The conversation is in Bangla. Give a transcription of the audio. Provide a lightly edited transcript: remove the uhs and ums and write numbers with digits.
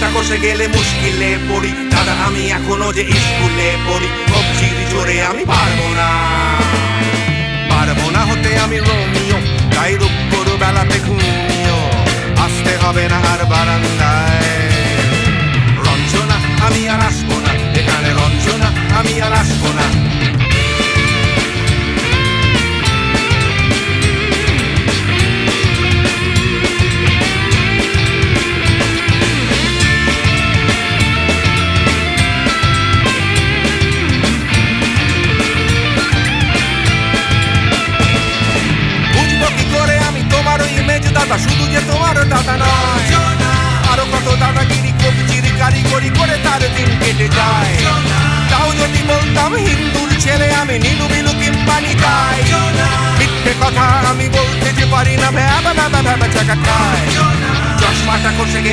চশমাটা কষে গেলে মুশকিলে পড়ি দাদা আমি এখনো যে স্কুলে পড়ি কবজির জোরে আমি পারবো না হতে আমি রোমিও তাই রূপর বেলাতে ঘুমিও আসতে হবে না আর বারান্দায় রঞ্জনা আমি আর আসবো না এখানে রঞ্জনা আমি আর আসবো না দাদা শুধু যে তোমার দাদা নয় আরো কত দাদাগিরি কবজির কারিগরি করে তার দিন কেটে যায় তাও যদি বলতাম হিন্দুর ছেলে আমি নীলু বিলু কিম্বানি চাই মিথ্যে কথা আমি বলতে যে পারি না ভ্যাবা ভ্যাবা ভ্যাবা চাকা খায় চশমাটা কষে গেলে